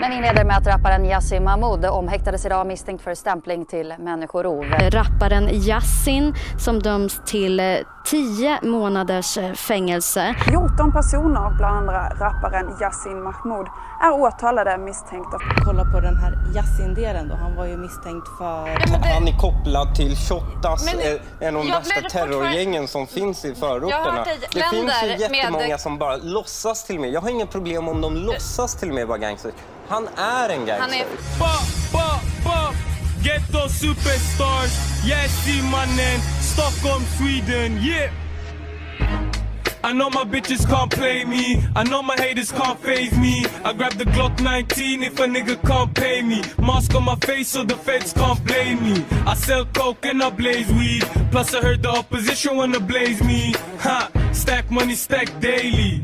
Men inleder med att rapparen Yasin Mahmoud omhäktades idag misstänkt för stämpling till människorov. Rapparen Yasin som döms till 10 månaders fängelse. 14 personer, bland andra rapparen Yasin Mahmoud, är åtalade misstänkta. Kolla på den här Yasin-delen då, han var ju misstänkt för... Han är kopplad till Shottaz, en av de värsta terrorgängen som finns i förorterna. Det finns ju jättemånga som bara låtsas till mig. Jag har ingen problem om de låtsas till mig vara gangster. Han är en gangster. Ghetto superstars, Yasin mannen, Stockholm, Sweden, yeah. I know my bitches can't play me, I know my haters can't faze me. I grab the Glock 19 if a nigga can't pay me. Mask on my face so the feds can't blame me. I sell coke and I blaze weed, plus I heard the opposition wanna blaze me. Ha, stack money, stack daily.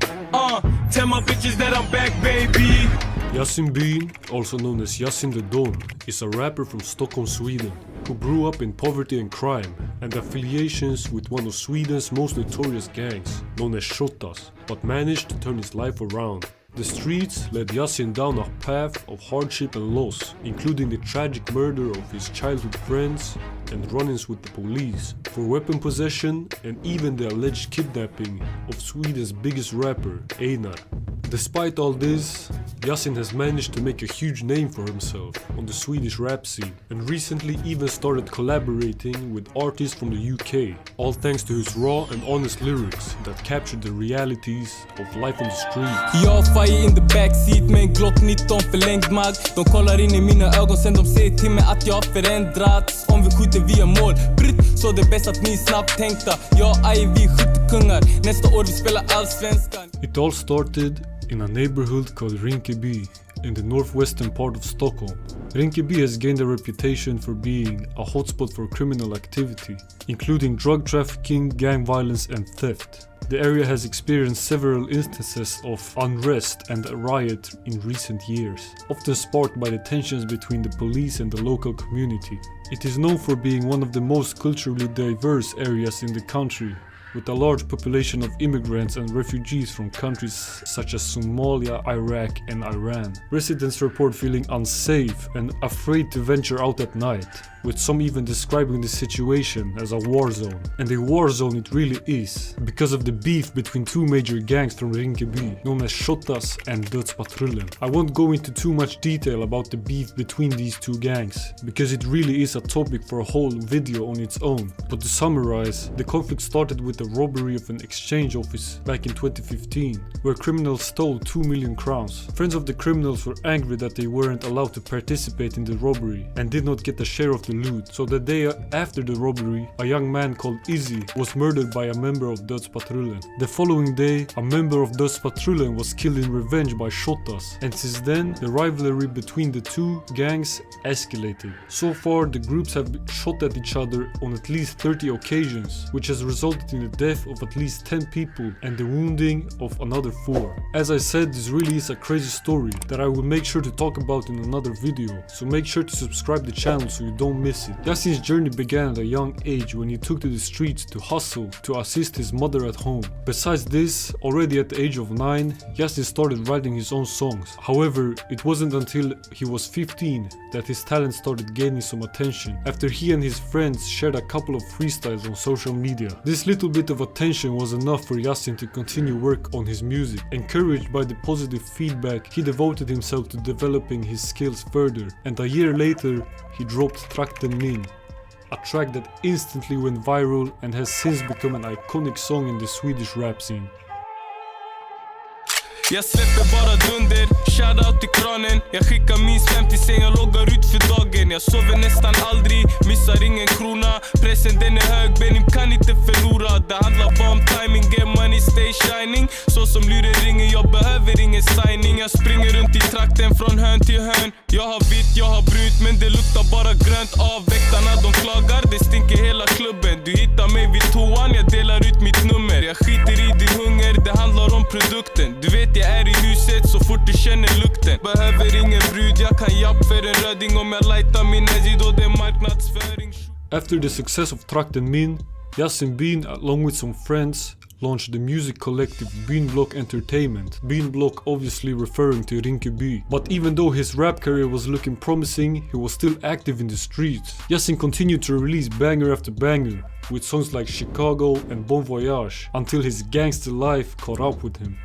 Tell my bitches that I'm back, baby. Yasin Bean, also known as Yasin the Don, is a rapper from Stockholm, Sweden, who grew up in poverty and crime and affiliations with one of Sweden's most notorious gangs, known as Shottaz, but managed to turn his life around. The streets led Yasin down a path of hardship and loss, including the tragic murder of his childhood friends and run-ins with the police for weapon possession and even the alleged kidnapping of Sweden's biggest rapper, Einar. Despite all this, Yasin has managed to make a huge name for himself on the Swedish rap scene and recently even started collaborating with artists from the UK, all thanks to his raw and honest lyrics that captured the realities of life on the street. Jag fire in the backseat med en Glock 19 förlängd mag. De kollar in i mina ögon sen de säger till mig att jag har förändrats. Om vi skjuter via mål, bryt, så det är bäst att ni är snabbt tänkta. Jag är vi skyttekungar, nästa år vi spelar allsvenskan. It all started in a neighborhood called Rinkeby in the northwestern part of Stockholm. Rinkeby has gained a reputation for being a hotspot for criminal activity, including drug trafficking, gang violence and theft. The area has experienced several instances of unrest and a riot in recent years, often sparked by the tensions between the police and the local community. It is known for being one of the most culturally diverse areas in the country, with a large population of immigrants and refugees from countries such as Somalia, Iraq and Iran. Residents report feeling unsafe and afraid to venture out at night, with some even describing the situation as a war zone. And a war zone it really is, because of the beef between two major gangs from Rinkeby, known as Shottaz and Dödspatrullen. I won't go into too much detail about the beef between these two gangs, because it really is a topic for a whole video on its own. But to summarize, the conflict started with the robbery of an exchange office back in 2015, where criminals stole 2 million crowns. Friends of the criminals were angry that they weren't allowed to participate in the robbery and did not get a share of the loot, so the day after the robbery, a young man called Izzy was murdered by a member of Dödspatrullen. The following day, a member of Dödspatrullen was killed in revenge by Shottaz, and since then, the rivalry between the two gangs escalated. So far, the groups have shot at each other on at least 30 occasions, which has resulted in the death of at least 10 people and the wounding of another 4. As I said, this really is a crazy story that I will make sure to talk about in another video, so make sure to subscribe to the channel so you don't miss it. Yasin's journey began at a young age when he took to the streets to hustle to assist his mother at home. Besides this, already at the age of 9, Yasin started writing his own songs. However, it wasn't until he was 15 that his talent started gaining some attention, after he and his friends shared a couple of freestyles on social media. This little bit of attention was enough for Yasin to continue work on his music. Encouraged by the positive feedback, he devoted himself to developing his skills further, and a year later, he dropped Trakten Min, a track that instantly went viral and has since become an iconic song in the Swedish rap scene. Jag släpper bara dunder, shoutout till kranen. Jag skickar minst 50 sen jag loggar ut för dagen. Jag sover nästan aldrig, missar ingen krona. Pressen den är hög, Benim kan inte förlora. Det handlar bara om timing, get money, stay shining. Så som luren ringer, jag behöver ingen signing. Jag springer runt i trakten från hörn till hörn. Jag har vitt, jag har brunt, men det luktar bara grönt. Av väktarna de klagar, det stinker hela klubben. Du hittar mig vid toan, jag delar ut mitt nummer. Jag skiter i din hunger, det handlar om produkten. Du vet jag är i huset så fort du känner lukten. Behöver ingen brud, jag kan japp för en röding. Om jag lightar min energy då det är marknadsföring. After the success of Trakten Min, Yasin Bean, along with some friends, launched the music collective Beanblock Entertainment, Beanblock obviously referring to Rinkeby. But even though his rap career was looking promising, he was still active in the streets. Yasin continued to release banger after banger, with songs like Chicago and Bon Voyage, until his gangster life caught up with him.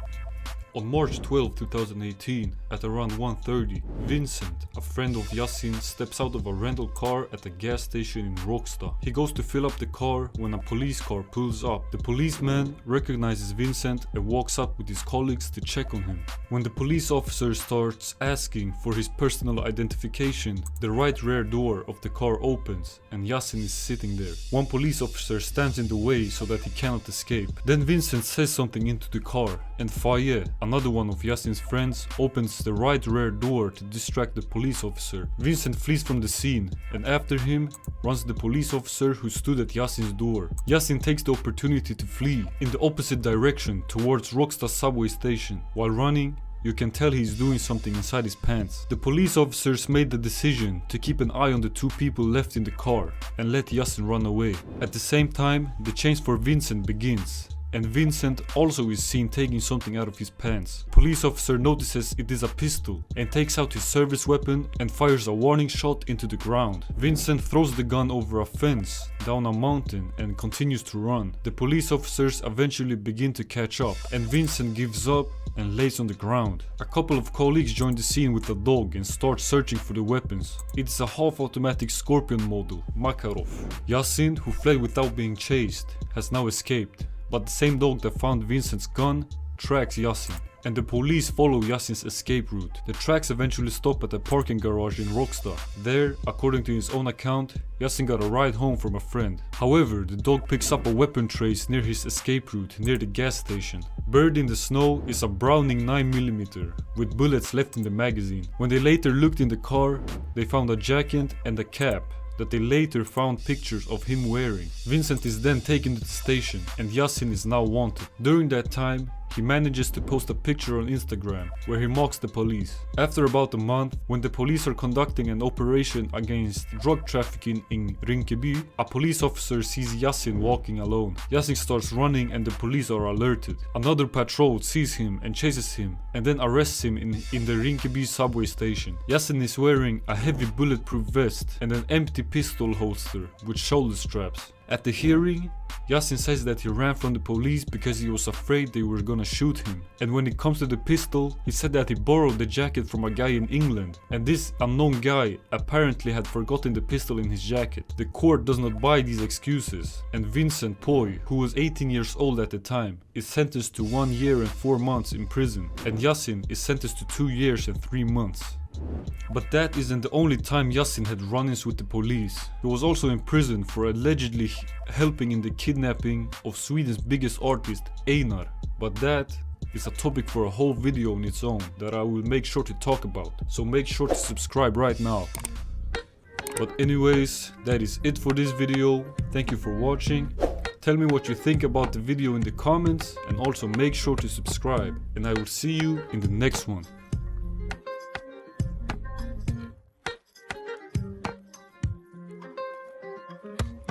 On March 12, 2018, at around 1:30, Vincent, a friend of Yasin, steps out of a rental car at a gas station in Råcksta. He goes to fill up the car when a police car pulls up. The policeman recognizes Vincent and walks up with his colleagues to check on him. When the police officer starts asking for his personal identification, the right rear door of the car opens and Yasin is sitting there. One police officer stands in the way so that he cannot escape. Then Vincent says something into the car and Faye, another one of Yasin's friends, opens the right rear door to distract the police officer. Vincent flees from the scene and after him runs the police officer who stood at Yasin's door. Yasin takes the opportunity to flee in the opposite direction towards Råcksta subway station. While running, you can tell he's doing something inside his pants. The police officers made the decision to keep an eye on the two people left in the car and let Yasin run away. At the same time, the chase for Vincent begins. And Vincent also is seen taking something out of his pants. Police officer notices it is a pistol and takes out his service weapon and fires a warning shot into the ground. Vincent throws the gun over a fence, down a mountain and continues to run. The police officers eventually begin to catch up and Vincent gives up and lays on the ground. A couple of colleagues join the scene with a dog and start searching for the weapons. It is a half-automatic Scorpion model, Makarov. Yasin, who fled without being chased, has now escaped. But the same dog that found Vincent's gun tracks Yasin, and the police follow Yasin's escape route. The tracks eventually stop at a parking garage in Råcksta. There, according to his own account, Yasin got a ride home from a friend. However, the dog picks up a weapon trace near his escape route near the gas station. Buried in the snow is a Browning 9mm with bullets left in the magazine. When they later looked in the car, they found a jacket and a cap that they later found pictures of him wearing. Vincent is then taken to the station and Yasin is now wanted. During that time, he manages to post a picture on Instagram where he mocks the police. After about a month, when the police are conducting an operation against drug trafficking in Rinkeby, a police officer sees Yasin walking alone. Yasin starts running and the police are alerted. Another patrol sees him and chases him and then arrests him in the Rinkeby subway station. Yasin is wearing a heavy bulletproof vest and an empty pistol holster with shoulder straps. At the hearing, Yasin says that he ran from the police because he was afraid they were gonna shoot him. And when it comes to the pistol, he said that he borrowed the jacket from a guy in England. And this unknown guy apparently had forgotten the pistol in his jacket. The court does not buy these excuses. And Vincent Poi, who was 18 years old at the time, is sentenced to 1 year and 4 months in prison. And Yasin is sentenced to 2 years and 3 months. But that isn't the only time Yasin had run-ins with the police. He was also in prison for allegedly helping in the kidnapping of Sweden's biggest artist, Einar. But that is a topic for a whole video on its own that I will make sure to talk about. So make sure to subscribe right now. But anyways, that is it for this video. Thank you for watching. Tell me what you think about the video in the comments and also make sure to subscribe. And I will see you in the next one.